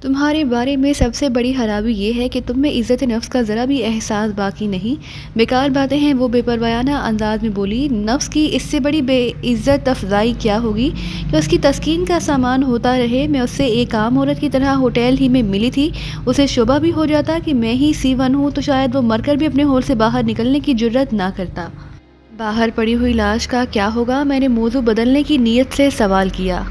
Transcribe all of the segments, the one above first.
تمہارے بارے میں سب سے بڑی خرابی یہ ہے کہ تم میں عزت نفس کا ذرا بھی احساس باقی نہیں۔ بیکار باتیں ہیں، وہ بے پروایانہ انداز میں بولی۔ نفس کی اس سے بڑی بے عزت افزائی کیا ہوگی کہ اس کی تسکین کا سامان ہوتا رہے۔ میں اس سے ایک عام عورت کی طرح ہوٹل ہی میں ملی تھی۔ اسے شبہ بھی ہو جاتا کہ میں ہی C1 ہوں تو شاید وہ مر کر بھی اپنے ہول سے باہر نکلنے کی جرات نہ کرتا۔ باہر پڑی ہوئی لاش کا کیا ہوگا؟ میں نے موضوع بدلنے کی نیت سے سوال کیا۔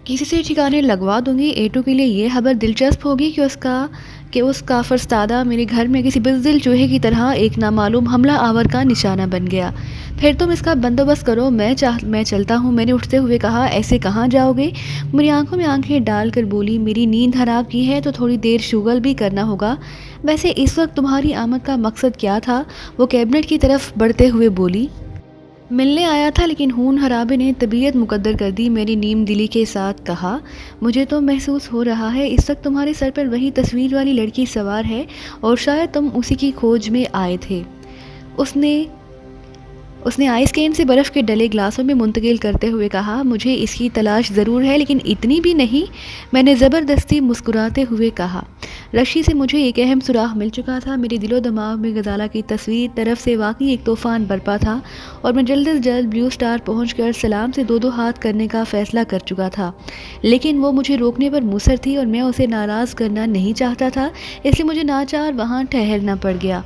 کسی سے ٹھکانے لگوا دوں گی۔ A2 کے لیے یہ خبر دلچسپ ہوگی کہ اس کا فرستادہ میرے گھر میں کسی بزدل چوہے کی طرح ایک نامعلوم حملہ آور کا نشانہ بن گیا۔ پھر تم اس کا بندوبست کرو، میں چلتا ہوں، میں نے اٹھتے ہوئے کہا۔ ایسے کہاں جاؤ گے؟ میری آنکھوں میں آنکھیں ڈال کر بولی۔ میری نیند خراب کی ہے تو تھوڑی دیر شغل بھی کرنا ہوگا۔ ویسے اس وقت تمہاری آمد کا مقصد کیا تھا؟ وہ کیبنٹ کی طرف بڑھتے ہوئے بولی۔ ملنے آیا تھا لیکن ہون حرابے نے طبیعت مقدر کر دی۔ میری نیم دلی کے ساتھ کہا۔ مجھے تو محسوس ہو رہا ہے اس وقت تمہارے سر پر وہی تصویر والی لڑکی سوار ہے اور شاید تم اسی کی کھوج میں آئے تھے۔ اس نے آئس کین سے برف کے ڈلے گلاسوں میں منتقل کرتے ہوئے کہا۔ مجھے اس کی تلاش ضرور ہے لیکن اتنی بھی نہیں، میں نے زبردستی مسکراتے ہوئے کہا۔ رشی سے مجھے ایک اہم سراغ مل چکا تھا۔ میرے دل و دماغ میں غزالہ کی تصویر طرف سے واقعی ایک طوفان برپا تھا اور میں جلد از جلد بلیو اسٹار پہنچ کر سلام سے دو ہاتھ کرنے کا فیصلہ کر چکا تھا، لیکن وہ مجھے روکنے پر مصر تھی اور میں اسے ناراض کرنا نہیں چاہتا تھا، اس لیے مجھے ناچار وہاں ٹھہرنا پڑ گیا۔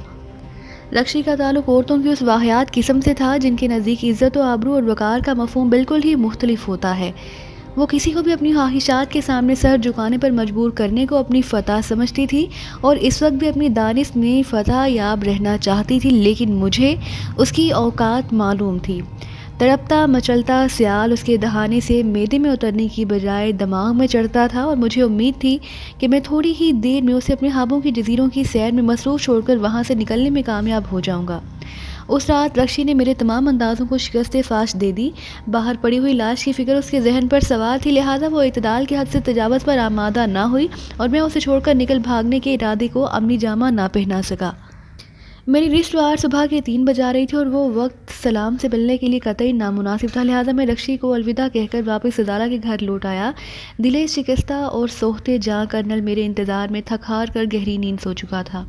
رکشی کا تعلق عورتوں کی اس واحد قسم سے تھا جن کے نزدیک عزت و آبرو اور وقار کا مفہوم بالکل ہی مختلف ہوتا ہے۔ وہ کسی کو بھی اپنی خواہشات کے سامنے سر جھکانے پر مجبور کرنے کو اپنی فتح سمجھتی تھی اور اس وقت بھی اپنی دانش میں فتح یاب رہنا چاہتی تھی، لیکن مجھے اس کی اوقات معلوم تھی۔ تڑپتا مچلتا سیال اس کے دہانے سے معدے میں اترنے کی بجائے دماغ میں چڑھتا تھا اور مجھے امید تھی کہ میں تھوڑی ہی دیر میں اسے اپنے خوابوں کی جزیروں کی سیر میں مصروف چھوڑ کر وہاں سے نکلنے میں کامیاب ہو جاؤں گا۔ اس رات رکشی نے میرے تمام اندازوں کو شکست فاش دے دی۔ باہر پڑی ہوئی لاش کی فکر اس کے ذہن پر سوار تھی، لہٰذا وہ اعتدال کے حد سے تجاوز پر آمادہ نہ ہوئی اور میں اسے چھوڑ کر نکل بھاگنے کے ارادے کو عملی جامہ نہ پہنا سکا۔ میری رشت وار صبح کے 3 بجا رہی تھی اور وہ وقت سلام سے ملنے کے لیے قطعی نامناسب تھا، لہٰذا میں رکشی کو الوداع کہہ کر واپس ادارہ کے گھر لوٹ آیا۔ دلے شکستہ اور سوختے جاں کرنل میرے انتظار میں تھک ہار کر گہری نیند سو چکا تھا۔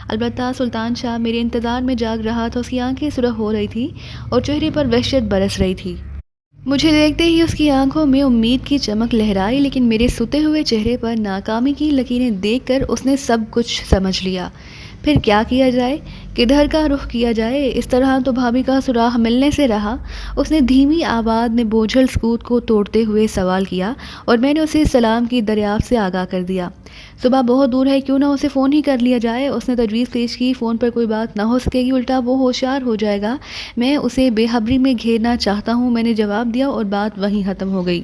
البتہ سلطان شاہ میرے انتظار میں جاگ رہا تھا۔ اس کی آنکھیں سرخ ہو رہی تھی اور چہرے پر وحشت برس رہی تھی۔ مجھے دیکھتے ہی اس کی آنکھوں میں امید کی چمک لہرائی، لیکن میرے سوتے ہوئے چہرے پر ناکامی کی لکیریں دیکھ کر اس نے سب کچھ سمجھ لیا۔ پھر کیا کیا جائے؟ کدھر کا رخ کیا جائے؟ اس طرح تو بھابھی کا سراغ ملنے سے رہا۔ اس نے دھیمی آواز میں بوجھل سکوت کو توڑتے ہوئے سوال کیا اور میں نے اسے سلام کی دریافت سے آگاہ کر دیا۔ صبح بہت دور ہے، کیوں نہ اسے فون ہی کر لیا جائے؟ اس نے تجویز پیش کی۔ فون پر کوئی بات نہ ہو سکے گی، الٹا وہ ہوشیار ہو جائے گا۔ میں اسے بے خبری میں گھیرنا چاہتا ہوں، میں نے جواب دیا اور بات وہیں ختم ہو گئی۔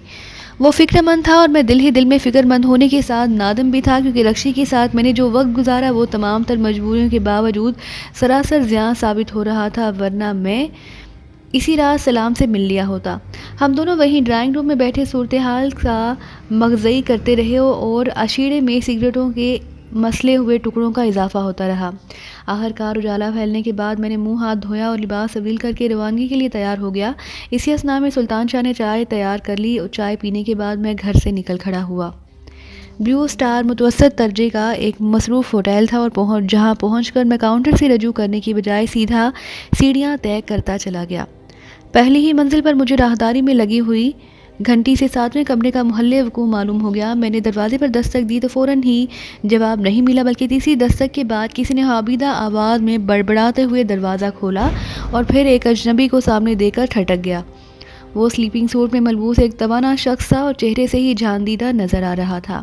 وہ فکر مند تھا اور میں دل ہی دل میں فکر مند ہونے کے ساتھ نادم بھی تھا، کیونکہ رکشی کے ساتھ میں نے جو وقت گزارا وہ تمام تر مجبوریوں کے باوجود سراسر زیاں ثابت ہو رہا تھا، ورنہ میں اسی رات سلام سے مل لیا ہوتا۔ ہم دونوں وہیں ڈرائنگ روم میں بیٹھے صورتحال کا مغزئی کرتے رہے اور اشیڑے میں سگریٹوں کے مسلے ہوئے ٹکڑوں کا اضافہ ہوتا رہا۔ آخرکار اجالا پھیلنے کے بعد میں نے منہ ہاتھ دھویا اور لباس تبدیل کر کے روانگی کے لیے تیار ہو گیا۔ اسی اثنا میں سلطان شاہ نے چائے تیار کر لی اور چائے پینے کے بعد میں گھر سے نکل کھڑا ہوا۔ بلیو اسٹار متوسط درجے کا ایک مصروف ہوٹل تھا اور جہاں پہنچ کر میں کاؤنٹر سے رجوع کرنے کی بجائے سیدھا سیڑھیاں طے کرتا چلا گیا۔ پہلی ہی منزل پر مجھے راہداری میں لگی ہوئی گھنٹی سے 7ویں کمرے کا محلِ وقوع معلوم ہو گیا۔ میں نے دروازے پر دستک دی تو فوراً ہی جواب نہیں ملا، بلکہ تیسری دستک کے بعد کسی نے خوابیدہ آواز میں بڑبڑاتے ہوئے دروازہ کھولا اور پھر ایک اجنبی کو سامنے دیکھ کر ٹھٹک گیا۔ وہ سلیپنگ سوٹ میں ملبوس ایک توانا شخص تھا اور چہرے سے ہی جان دیدہ نظر آ رہا تھا۔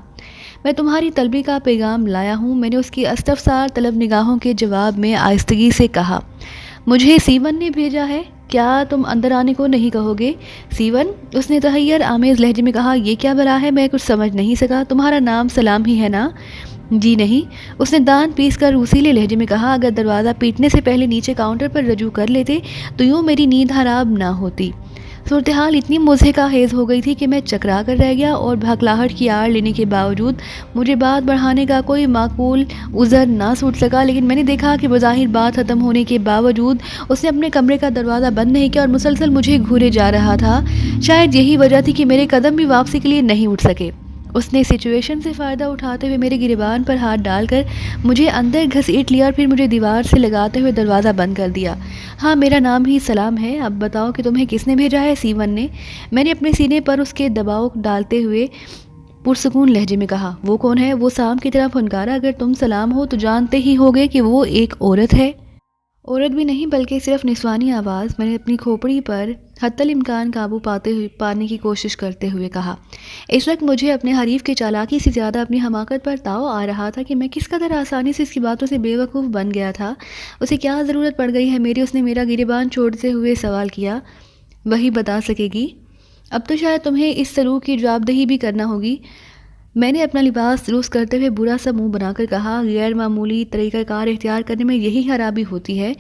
میں تمہاری طلبی کا پیغام لایا ہوں، میں نے اس کی استفسار طلب نگاہوں کے جواب میں آہستگی سے کہا۔ مجھے C1 نے بھیجا ہے، کیا تم اندر آنے کو نہیں کہو گے؟ C1؟ اس نے تحیر آمیز لہجے میں کہا۔ یہ کیا بلا ہے؟ میں کچھ سمجھ نہیں سکا۔ تمہارا نام سلام ہی ہے نا؟ جی نہیں، اس نے دانت پیس کر رسیلے لہجے میں کہا۔ اگر دروازہ پیٹنے سے پہلے نیچے کاؤنٹر پر رجوع کر لیتے تو یوں میری نیند حرام نہ ہوتی۔ صورتحال اتنی مضحکہ خیز ہو گئی تھی کہ میں چکرا کر رہ گیا اور بھکلاہٹ کی آڑ لینے کے باوجود مجھے بات بڑھانے کا کوئی معقول عذر نہ سوٹ سکا، لیکن میں نے دیکھا کہ بظاہر بات ختم ہونے کے باوجود اس نے اپنے کمرے کا دروازہ بند نہیں کیا اور مسلسل مجھے گھورے جا رہا تھا۔ شاید یہی وجہ تھی کہ میرے قدم بھی واپسی کے لیے نہیں اٹھ سکے۔ اس نے سچویشن سے فائدہ اٹھاتے ہوئے میرے گریبان پر ہاتھ ڈال کر مجھے اندر گھسیٹ لیا اور پھر مجھے دیوار سے لگاتے ہوئے دروازہ بند کر دیا۔ ہاں، میرا نام ہی سلام ہے، اب بتاؤ کہ تمہیں کس نے بھیجا ہے؟ سیون نے، میں نے اپنے سینے پر اس کے دباؤ ڈالتے ہوئے پرسکون لہجے میں کہا۔ وہ کون ہے؟ وہ سام کی طرح پھنکارا۔ اگر تم سلام ہو تو جانتے ہی ہوگے کہ وہ ایک عورت ہے۔ عورت بھی نہیں بلکہ صرف نسوانی آواز۔ میں نے اپنی کھوپڑی پر حتی الامکان قابو پانے کی کوشش کرتے ہوئے کہا۔ اس وقت مجھے اپنے حریف کی چالاکی سے زیادہ اپنی حماقت پر تاؤ آ رہا تھا کہ میں کس قدر آسانی سے اس کی باتوں سے بے وقوف بن گیا تھا۔ اسے کیا ضرورت پڑ گئی ہے میری؟ اس نے میرا گریبان چھوڑتے ہوئے سوال کیا۔ وہی بتا سکے گی۔ اب تو شاید تمہیں اس سلوک کی جواب دہی بھی کرنا ہوگی۔ میں نے اپنا لباس درست کرتے ہوئے برا سا منہ بنا کر کہا۔ غیر معمولی طریقہ کار اختیار کرنے میں یہی خرابی ہوتی ہے۔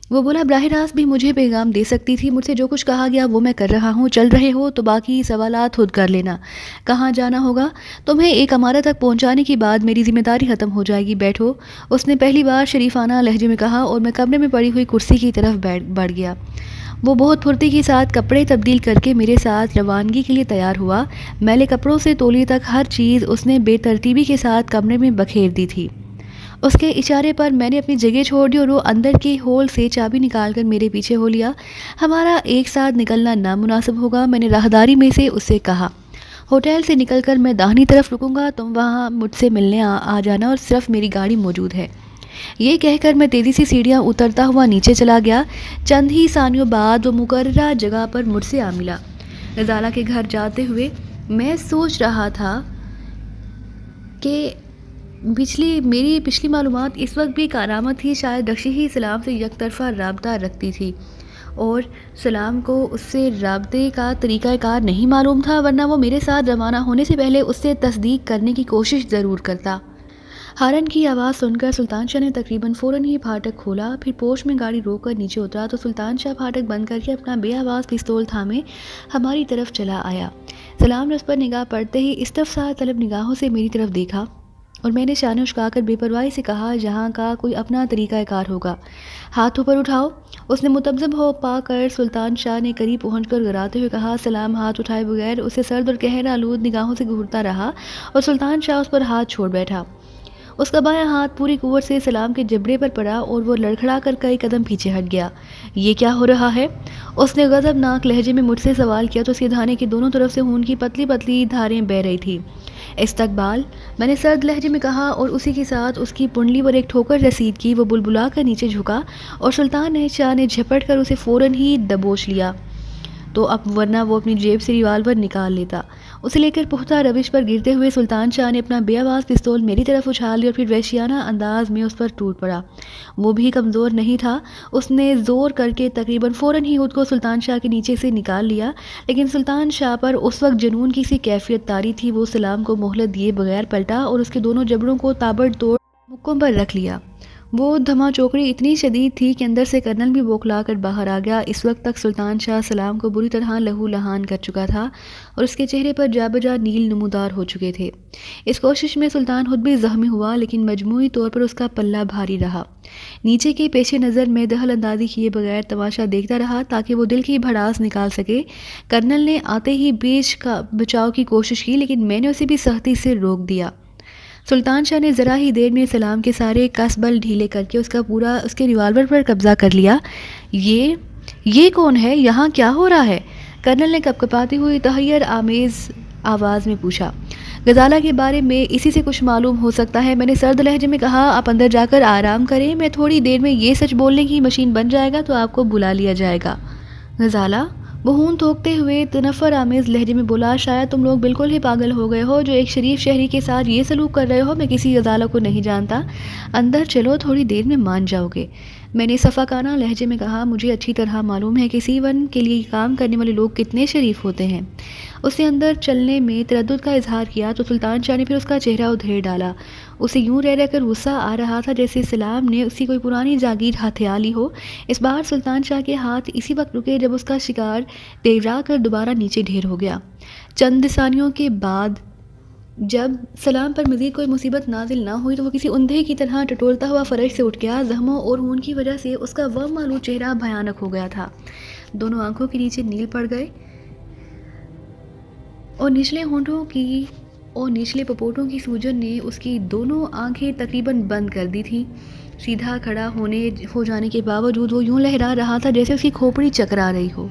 وہ بولا، براہ راست بھی مجھے پیغام دے سکتی تھی۔ مجھ سے جو کچھ کہا گیا وہ میں کر رہا ہوں۔ چل رہے ہو تو باقی سوالات خود کر لینا۔ کہاں جانا ہوگا؟ تمہیں ایک عمارت تک پہنچانے کے بعد میری ذمہ داری ختم ہو جائے گی۔ بیٹھو، اس نے پہلی بار شریفانہ لہجے میں کہا اور میں کمرے میں پڑی ہوئی کرسی کی طرف بڑھ گیا۔ وہ بہت پھرتی کے ساتھ کپڑے تبدیل کر کے میرے ساتھ روانگی کے لیے تیار ہوا۔ میلے کپڑوں سے تولیے تک ہر چیز اس نے بے ترتیبی کے ساتھ کمرے میں بکھیر دی تھی۔ اس کے اشارے پر میں نے اپنی جگہ چھوڑ دی اور وہ اندر کے ہول سے چابی نکال کر میرے پیچھے ہو لیا۔ ہمارا ایک ساتھ نکلنا نامناسب ہوگا، میں نے راہداری میں سے اس سے کہا۔ ہوٹل سے نکل کر میں داہنی طرف رکوں گا، تم وہاں مجھ سے ملنے آ جانا اور صرف میری گاڑی موجود ہے۔ یہ کہہ کر میں تیزی سے سیڑھیاں اترتا ہوا نیچے چلا گیا۔ چند ہی ثانیوں بعد وہ مقررہ جگہ پر مجھ سے آ ملا۔ غزالہ کے گھر جاتے ہوئے میں سوچ رہا تھا کہ میری پچھلی معلومات اس وقت بھی کارآمد تھی۔ شاید رکشی ہی سلام سے یک طرفہ رابطہ رکھتی تھی اور سلام کو اس سے رابطے کا طریقہ کار نہیں معلوم تھا، ورنہ وہ میرے ساتھ روانہ ہونے سے پہلے اس سے تصدیق کرنے کی کوشش ضرور کرتا۔ ہارن کی آواز سن کر سلطان شاہ نے تقریباً فوراً ہی پھاٹک کھولا، پھر پوش میں گاڑی روک کر نیچے اترا تو سلطان شاہ پھاٹک بند کر کے اپنا بے آواز پستول تھامے ہماری طرف چلا آیا۔ سلام نے اس پر نگاہ پڑتے ہی استفسار طلب نگاہوں سے میری طرف دیکھا اور میں نے شانے اچکا کر بے پرواہی سے کہا، جہاں کا کوئی اپنا طریقہ کار ہوگا۔ ہاتھ اوپر اٹھاؤ، اس نے متذبذب ہو پا کر سلطان شاہ نے قریب پہنچ کر گراتے ہوئے کہا۔ سلام ہاتھ اٹھائے بغیر اسے سرد اور قہر آلود نگاہوں سے گھورتا رہا اور سلطان شاہ اس پر ہاتھ چھوڑ بیٹھا۔ اس کا بایاں ہاتھ پوری قوت سے سلام کے جبڑے پر پڑا اور وہ لڑکھڑا کر کئی قدم پیچھے ہٹ گیا۔ یہ کیا ہو رہا ہے؟ اس نے غضبناک لہجے میں مجھ سے سوال کیا تو اس کے دھانے کی دونوں طرف سے خون کی پتلی پتلی دھاریں بہہ رہی تھی۔ استقبال، میں نے سرد لہجے میں کہا اور اسی کے ساتھ اس کی پنڈلی پر ایک ٹھوکر رسید کی۔ وہ بلبلا کر نیچے جھکا اور سلطان شاہ نے جھپٹ کر اسے فوراً ہی دبوچ لیا تو اب ورنہ وہ اپنی جیب سے ریوالور نکال لیتا۔ اسے لے کر پختہ روش پر گرتے ہوئے سلطان شاہ نے اپنا بے آواز پستول میری طرف اچھال لیا اور پھر وحشیانہ انداز میں اس پر ٹوٹ پڑا۔ وہ بھی کمزور نہیں تھا، اس نے زور کر کے تقریباً فوراً ہی خود کو سلطان شاہ کے نیچے سے نکال لیا، لیکن سلطان شاہ پر اس وقت جنون کی سی کیفیت طاری تھی۔ وہ سلام کو مہلت دیے بغیر پلٹا اور اس کے دونوں جبڑوں کو تابڑ توڑ مکوں پر رکھ لیا۔ وہ دھما چوکڑی اتنی شدید تھی کہ اندر سے کرنل بھی بوکھلا کر باہر آ گیا۔ اس وقت تک سلطان شاہ سلام کو بری طرح لہو لہان کر چکا تھا اور اس کے چہرے پر جا بجا نیل نمودار ہو چکے تھے۔ اس کوشش میں سلطان خود بھی زخمی ہوا، لیکن مجموعی طور پر اس کا پلہ بھاری رہا۔ نیچے کے پیش نظر میں دخل اندازی کیے بغیر تماشا دیکھتا رہا تاکہ وہ دل کی بھڑاس نکال سکے۔ کرنل نے آتے ہی بیچ کا بچاؤ کی کوشش کی، لیکن میں نے اسے بھی سختی سے روک دیا۔ سلطان شاہ نے ذرا ہی دیر میں سلام کے سارے کس بل ڈھیلے کر کے اس کے ریوالور پر قبضہ کر لیا۔ یہ کون ہے؟ یہاں کیا ہو رہا ہے؟ کرنل نے کپکپاتی ہوئی تحیر آمیز آواز میں پوچھا۔ غزالہ کے بارے میں اسی سے کچھ معلوم ہو سکتا ہے، میں نے سرد لہجے میں کہا۔ آپ اندر جا کر آرام کریں، میں تھوڑی دیر میں یہ سچ بولنے کی مشین بن جائے گا تو آپ کو بلا لیا جائے گا۔ غزالہ، وہ خون تھوکتے ہوئے تنفر آمیز لہجے میں بولا، شاید تم لوگ بالکل ہی پاگل ہو گئے ہو جو ایک شریف شہری کے ساتھ یہ سلوک کر رہے ہو۔ میں کسی غزالہ کو نہیں جانتا، اندر چلو، تھوڑی دیر میں مان جاؤ گے۔ میں نے صفاقانہ لہجے میں کہا، مجھے اچھی طرح معلوم ہے کہ C1 کے لیے کام کرنے والے لوگ کتنے شریف ہوتے ہیں۔ اس نے اندر چلنے میں تردد کا اظہار کیا تو سلطان شاہ نے پھر اس کا چہرہ ادھیڑ ڈالا۔ اسے یوں رہ کر غصہ آ رہا تھا جیسے سلام نے اسی کوئی پرانی جاگیر ہتھیا لی ہو۔ اس بار سلطان شاہ کے ہاتھ اسی وقت رکے جب اس کا شکار ٹیڑا کر دوبارہ نیچے ڈھیر ہو گیا۔ چند ثانیوں کے بعد جب سلام پر مزید کوئی مصیبت نازل نہ ہوئی تو وہ کسی اندھے کی طرح ٹٹولتا ہوا فرش سے اٹھ گیا۔ زخموں اور خون کی وجہ سے اس کا وہ معلوم چہرہ بھیانک ہو گیا تھا۔ دونوں آنکھوں کے نیچے نیل پڑ گئے اور نچلے ہونٹوں کی اور نچلے پپوٹوں کی سوجن نے اس کی دونوں آنکھیں تقریباً بند کر دی تھیں۔ سیدھا کھڑا ہو جانے کے باوجود وہ یوں لہرا رہا تھا جیسے اس کی کھوپڑی چکرا رہی ہو۔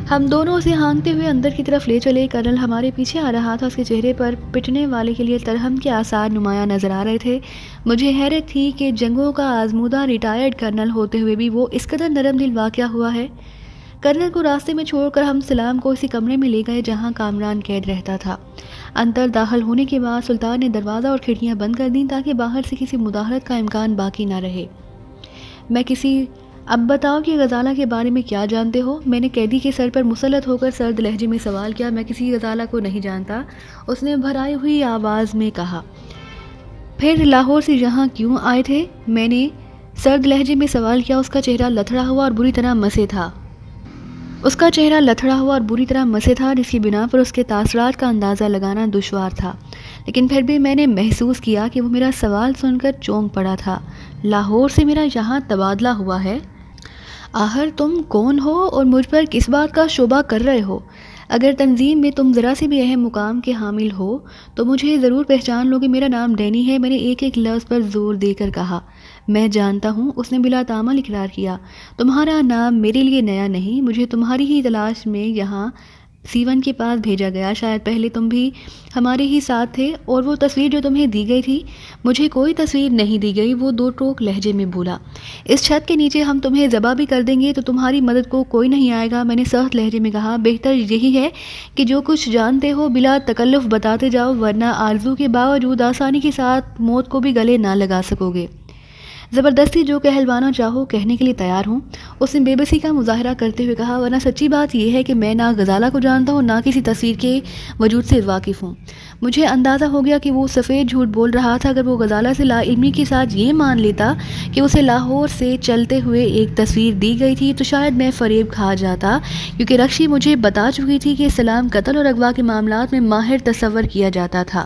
ہم دونوں اسے ہانکتے ہوئے اندر کی طرف لے چلے۔ کرنل ہمارے پیچھے آ رہا تھا، اس کے چہرے پر پٹنے والے کے لیے ترہم کے آثار نمایاں نظر آ رہے تھے۔ مجھے حیرت تھی کہ جنگوں کا آزمودہ ریٹائرڈ کرنل ہوتے ہوئے بھی وہ اس قدر نرم دل واقع ہوا ہے۔ کرنل کو راستے میں چھوڑ کر ہم سلام کو اسی کمرے میں لے گئے جہاں کامران قید رہتا تھا۔ اندر داخل ہونے کے بعد سلطان نے دروازہ اور کھڑکیاں بند کر دیں تاکہ باہر سے کسی مداخلت کا امکان باقی نہ رہے۔ اب بتاؤ کہ غزالہ کے بارے میں کیا جانتے ہو؟ میں نے قیدی کے سر پر مسلط ہو کر سرد لہجے میں سوال کیا۔ میں کسی غزالہ کو نہیں جانتا، اس نے بھرائی ہوئی آواز میں کہا۔ پھر لاہور سے یہاں کیوں آئے تھے؟ میں نے سرد لہجے میں سوال کیا۔ اس کا چہرہ لتھڑا ہوا اور بری طرح مسے تھا جس کی بنا پر اس کے تاثرات کا اندازہ لگانا دشوار تھا، لیکن پھر بھی میں نے محسوس کیا کہ وہ میرا سوال سن کر چونک پڑا تھا۔ لاہور سے میرا یہاں تبادلہ ہوا ہے؟ آخر تم کون ہو اور مجھ پر کس بات کا شبہ کر رہے ہو؟ اگر تنظیم میں تم ذرا سے بھی اہم مقام کے حامل ہو تو مجھے ضرور پہچان لو گے۔ میرا نام ڈینی ہے، میں نے ایک ایک لفظ پر زور دے کر کہا۔ میں جانتا ہوں، اس نے بلا تامل اقرار کیا۔ تمہارا نام میرے لیے نیا نہیں، مجھے تمہاری ہی تلاش میں یہاں سیون کے پاس بھیجا گیا۔ شاید پہلے تم بھی ہمارے ہی ساتھ تھے، اور وہ تصویر جو تمہیں دی گئی تھی۔ مجھے کوئی تصویر نہیں دی گئی، وہ دو ٹوک لہجے میں بولا۔ اس چھت کے نیچے ہم تمہیں ذبح بھی کر دیں گے تو تمہاری مدد کو کوئی نہیں آئے گا۔ میں نے سخت لہجے میں کہا، بہتر یہی ہے کہ جو کچھ جانتے ہو بلا تکلف بتاتے جاؤ، ورنہ آرزو کے باوجود آسانی کے ساتھ موت کو بھی گلے نہ لگا سکو گے۔ زبردستی جو کہلوانا چاہو کہنے کے لیے تیار ہوں، اس نے بے بسی کا مظاہرہ کرتے ہوئے کہا، ورنہ سچی بات یہ ہے کہ میں نہ غزالہ کو جانتا ہوں، نہ کسی تصویر کے وجود سے واقف ہوں۔ مجھے اندازہ ہو گیا کہ وہ سفید جھوٹ بول رہا تھا۔ اگر وہ غزالہ سے لا علمی کے ساتھ یہ مان لیتا کہ اسے لاہور سے چلتے ہوئے ایک تصویر دی گئی تھی تو شاید میں فریب کھا جاتا، کیونکہ رکشی مجھے بتا چکی تھی کہ سلام قتل اور اغوا کے معاملات میں ماہر تصور کیا جاتا تھا،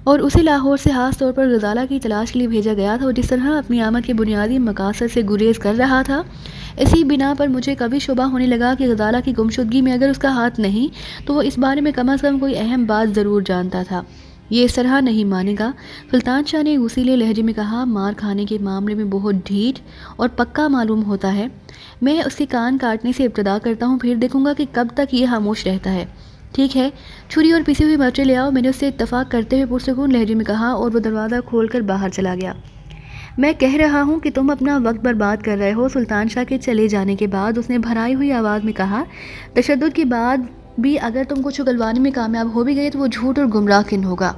اور اسے لاہور سے خاص طور پر غزالہ کی تلاش کے لیے بھیجا گیا تھا، اور جس طرح اپنی آمد کے بنیادی مقاصد سے گریز کر رہا تھا۔ اسی بنا پر مجھے کبھی شبہ ہونے لگا کہ غزالہ کی گمشدگی میں اگر اس کا ہاتھ نہیں تو وہ اس بارے میں کم از کم کوئی اہم بات ضرور جانتا تھا۔ یہ اس طرح نہیں مانے گا، سلطان شاہ نے غصیلے لہجے میں کہا۔ مار کھانے کے معاملے میں بہت ڈھیٹ اور پکا معلوم ہوتا ہے۔ میں اس کے کان کاٹنے سے ابتدا کرتا ہوں، پھر دیکھوں گا کہ کب تک یہ خاموش رہتا ہے۔ ٹھیک ہے، چھری اور پیسی ہوئی مرچیں لے آؤ، میں نے اس سے اتفاق کرتے ہوئے پرسکون لہجے میں کہا، اور وہ دروازہ کھول کر باہر چلا گیا۔ میں کہہ رہا ہوں کہ تم اپنا وقت برباد کر رہے ہو، سلطان شاہ کے چلے جانے کے بعد اس نے بھرائی ہوئی آواز میں کہا۔ تشدد کے بعد بھی اگر تم کچھ اگلوانے میں کامیاب ہو بھی گئے تو وہ جھوٹ اور گمراہ کن ہوگا۔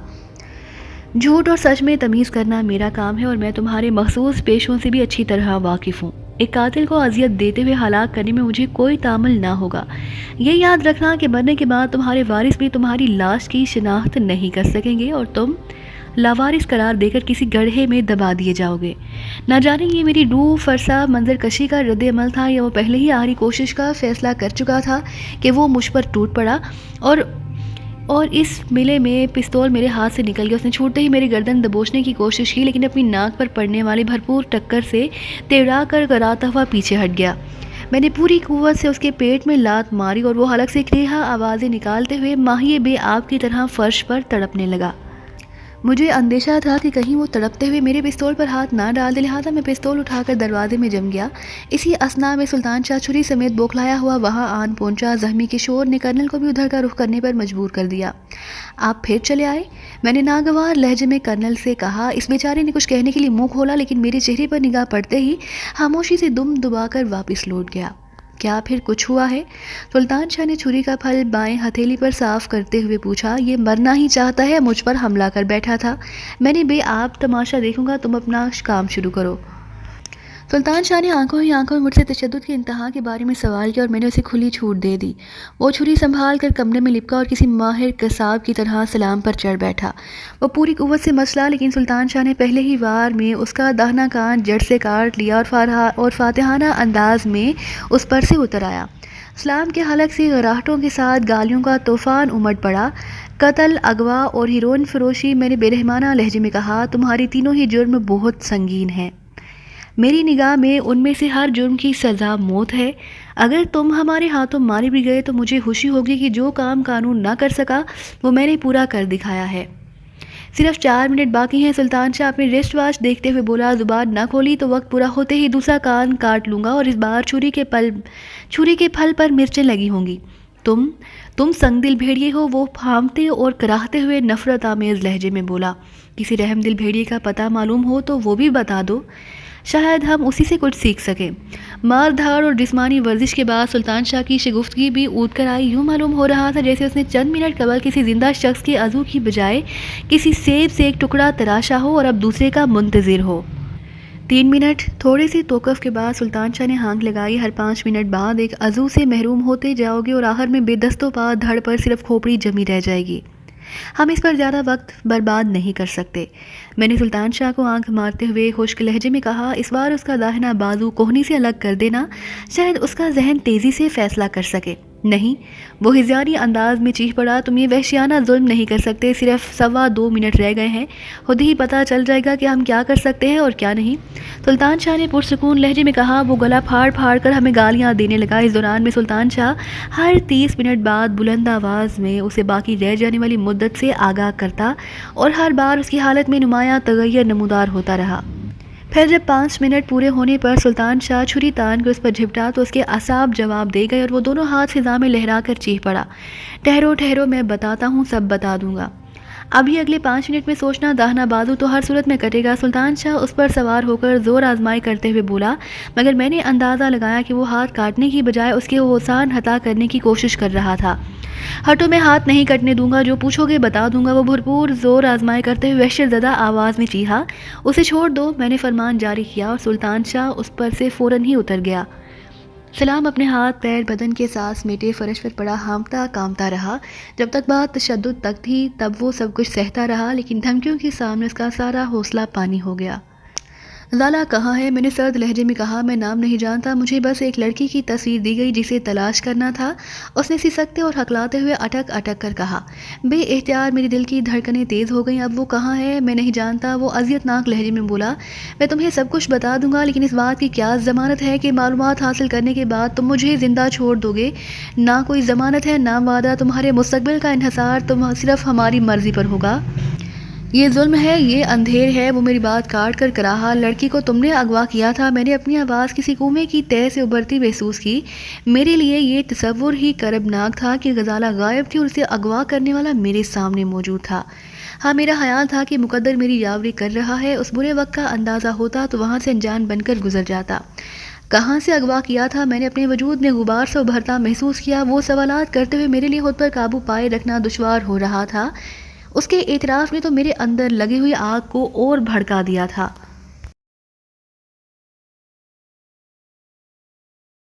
جھوٹ اور سچ میں تمیز کرنا میرا کام ہے، اور میں تمہارے مخصوص پیشوں سے بھی اچھی طرح واقف ہوں۔ ایک قاتل کو اذیت دیتے ہوئے ہلاک کرنے میں مجھے کوئی تامل نہ ہوگا۔ یہ یاد رکھنا کہ مرنے کے بعد تمہارے وارث بھی تمہاری لاش کی شناخت نہیں کر سکیں گے، اور تم لاوارث قرار دے کر کسی گڑھے میں دبا دیے جاؤ گے۔ نہ جانے یہ میری روح فرسا منظر کشی کا رد عمل تھا، یا وہ پہلے ہی آخری کوشش کا فیصلہ کر چکا تھا کہ وہ مجھ پر ٹوٹ پڑا، اور اس ملے میں پستول میرے ہاتھ سے نکل گیا۔ اس نے چھوٹتے ہی میری گردن دبوچنے کی کوشش کی، لیکن اپنی ناک پر پڑنے والی بھرپور ٹکر سے تیڑا کر کراتا ہوا پیچھے ہٹ گیا۔ میں نے پوری قوت سے اس کے پیٹ میں لات ماری، اور وہ حلق سے کریہا آوازیں نکالتے ہوئے ماہی بے آب کی طرح فرش پر تڑپنے لگا۔ مجھے اندیشہ تھا کہ کہیں وہ تڑپتے ہوئے میرے پستول پر ہاتھ نہ ڈال دے، لہٰذا میں پستول اٹھا کر دروازے میں جم گیا۔ اسی اثنا میں سلطان شاہ چھری سمیت بوکھلایا ہوا وہاں آن پہنچا۔ زخمی کے شور نے کرنل کو بھی ادھر کا رخ کرنے پر مجبور کر دیا۔ آپ پھر چلے آئے؟ میں نے ناگوار لہجے میں کرنل سے کہا۔ اس بیچارے نے کچھ کہنے کے لیے منہ کھولا، لیکن میرے چہرے پر نگاہ پڑتے ہی خاموشی سے دم دبا کر واپس لوٹ گیا۔ کیا پھر کچھ ہوا ہے؟ سلطان شاہ نے چھری کا پھل بائیں ہتھیلی پر صاف کرتے ہوئے پوچھا۔ یہ مرنا ہی چاہتا ہے، مجھ پر حملہ کر بیٹھا تھا۔ میں نے بے آب تماشا دیکھوں گا، تم اپنا کام شروع کرو۔ سلطان شاہ نے آنکھوں ہی آنکھوں میں مجھ سے تشدد کی انتہا کے بارے میں سوال کیا، اور میں نے اسے کھلی چھوٹ دے دی۔ وہ چھری سنبھال کر کمرے میں لپکا اور کسی ماہر قصاب کی طرح سلام پر چڑھ بیٹھا۔ وہ پوری قوت سے مسلا، لیکن سلطان شاہ نے پہلے ہی وار میں اس کا داہنا کان جڑ سے کاٹ لیا، اور فاتحانہ انداز میں اس پر سے اتر آیا۔ سلام کے حلق سے غراہٹوں کے ساتھ گالیوں کا طوفان امڈ پڑا۔ قتل، اغوا اور ہیروئن فروشی، میں نے بے رحمانہ لہجے میں کہا، تمہاری تینوں ہی جرم بہت سنگین ہیں۔ میری نگاہ میں ان میں سے ہر جرم کی سزا موت ہے۔ اگر تم ہمارے ہاتھوں مارے بھی گئے تو مجھے خوشی ہوگی کہ جو کام قانون نہ کر سکا وہ میں نے پورا کر دکھایا ہے۔ صرف 4 منٹ باقی ہیں، سلطان شاہ اپنی ریسٹ واچ دیکھتے ہوئے بولا۔ زبان نہ کھولی تو وقت پورا ہوتے ہی دوسرا کان کاٹ لوں گا اور اس بار چھری کے پھل پر مرچیں لگی ہوں گی۔ تم سنگ دل بھیڑیے ہو، وہ پھامتے اور کراہتے ہوئے نفرت آمیز لہجے میں بولا۔ کسی رحم دل بھیڑیے کا پتہ معلوم ہو تو وہ بھی بتا دو، شاید ہم اسی سے کچھ سیکھ سکیں۔ مار دھاڑ اور جسمانی ورزش کے بعد سلطان شاہ کی شگفتگی بھی اونٹ کر آئی۔ یوں معلوم ہو رہا تھا جیسے اس نے چند منٹ قبل کسی زندہ شخص کے عضو کی بجائے کسی سیب سے ایک ٹکڑا تراشا ہو اور اب دوسرے کا منتظر ہو۔ 3 منٹ، تھوڑے سی توقف کے بعد سلطان شاہ نے ہانک لگائی۔ ہر 5 منٹ بعد ایک عضو سے محروم ہوتے جاؤ گے اور آخر میں بے دست و پا دھڑ پر صرف کھوپڑی جمی رہ جائے گی۔ ہم اس پر زیادہ وقت برباد نہیں کر سکتے، میں نے سلطان شاہ کو آنکھ مارتے ہوئے خشک لہجے میں کہا۔ اس بار اس کا داہنا بازو کوہنی سے الگ کر دینا، شاید اس کا ذہن تیزی سے فیصلہ کر سکے۔ نہیں، وہ ہزیانی انداز میں چیخ پڑا، تم یہ وحشیانہ ظلم نہیں کر سکتے، صرف 2.25 منٹ رہ گئے ہیں، خود ہی پتہ چل جائے گا کہ ہم کیا کر سکتے ہیں اور کیا نہیں۔ سلطان شاہ نے پرسکون لہجے میں کہا۔ وہ گلا پھاڑ پھاڑ کر ہمیں گالیاں دینے لگا۔ اس دوران میں سلطان شاہ ہر 30 منٹ بعد بلند آواز میں اسے باقی رہ جانے والی مدت سے آگاہ کرتا اور ہر بار اس کی حالت میں نمایاں تغیر نمودار ہوتا رہا۔ پھر جب 5 منٹ پورے ہونے پر سلطان شاہ چھری تان کر اس پر جھپٹا تو اس کے اعصاب جواب دے گئے اور وہ دونوں ہاتھ فضا میں لہرا کر چیخ پڑا۔ ٹھہرو ٹھہرو، میں بتاتا ہوں، سب بتا دوں گا۔ ابھی اگلے 5 منٹ میں سوچنا، داہنا بازو تو ہر صورت میں کٹے گا۔ سلطان شاہ اس پر سوار ہو کر زور آزمائی کرتے ہوئے بولا، مگر میں نے اندازہ لگایا کہ وہ ہاتھ کاٹنے کی بجائے اس کے ہوسان ہتا کرنے کی کوشش کر رہا تھا۔ ہٹو، میں ہاتھ نہیں کٹنے دوں گا، جو پوچھو گے بتا دوں گا، وہ بھرپور زور آزمائی کرتے ہوئے وحشت زدہ آواز میں چیخا۔ اسے چھوڑ دو، میں نے فرمان جاری کیا اور سلطان شاہ اس پر سے فوراً ہی اتر گیا۔ سلام اپنے ہاتھ پیر بدن کے ساتھ سمیٹے فرش پر پڑا ہانپتا کامتا رہا۔ جب تک بات تشدد تک تھی تب وہ سب کچھ سہتا رہا، لیکن دھمکیوں کے سامنے اس کا سارا حوصلہ پانی ہو گیا۔ زالہ کہاں ہے؟ میں نے سرد لہجے میں کہا۔ میں نام نہیں جانتا، مجھے بس ایک لڑکی کی تصویر دی گئی جسے تلاش کرنا تھا، اس نے سسکتے اور ہکلاتے ہوئے اٹک اٹک کر کہا۔ بے اختیار میری دل کی دھڑکنیں تیز ہو گئیں۔ اب وہ کہاں ہے؟ میں نہیں جانتا، وہ اذیت ناک لہجے میں بولا۔ میں تمہیں سب کچھ بتا دوں گا، لیکن اس بات کی کیا ضمانت ہے کہ معلومات حاصل کرنے کے بعد تم مجھے زندہ چھوڑ دو گے؟ نہ کوئی ضمانت ہے، نہ وعدہ، تمہارے مستقبل کا انحصار صرف ہماری مرضی پر ہوگا۔ یہ ظلم ہے، یہ اندھیر ہے۔ وہ میری بات کاٹ کر کراہا۔ لڑکی کو تم نے اغوا کیا تھا۔ میں نے اپنی آواز کسی کنویں کی تہہ سے ابھرتی محسوس کی۔ میرے لیے یہ تصور ہی کربناک تھا کہ غزالہ غائب تھی اور اسے اغوا کرنے والا میرے سامنے موجود تھا۔ ہاں، میرا خیال تھا کہ مقدر میری یاوری کر رہا ہے۔ اس برے وقت کا اندازہ ہوتا تو وہاں سے انجان بن کر گزر جاتا۔ کہاں سے اغوا کیا تھا؟ میں نے اپنے وجود میں غبار سے ابھرتا محسوس کیا۔ وہ سوالات کرتے ہوئے میرے لیے خود پر قابو پائے رکھنا دشوار ہو رہا تھا۔ اس کے اعتراف نے تو میرے اندر لگی ہوئی آگ کو اور بھڑکا دیا تھا۔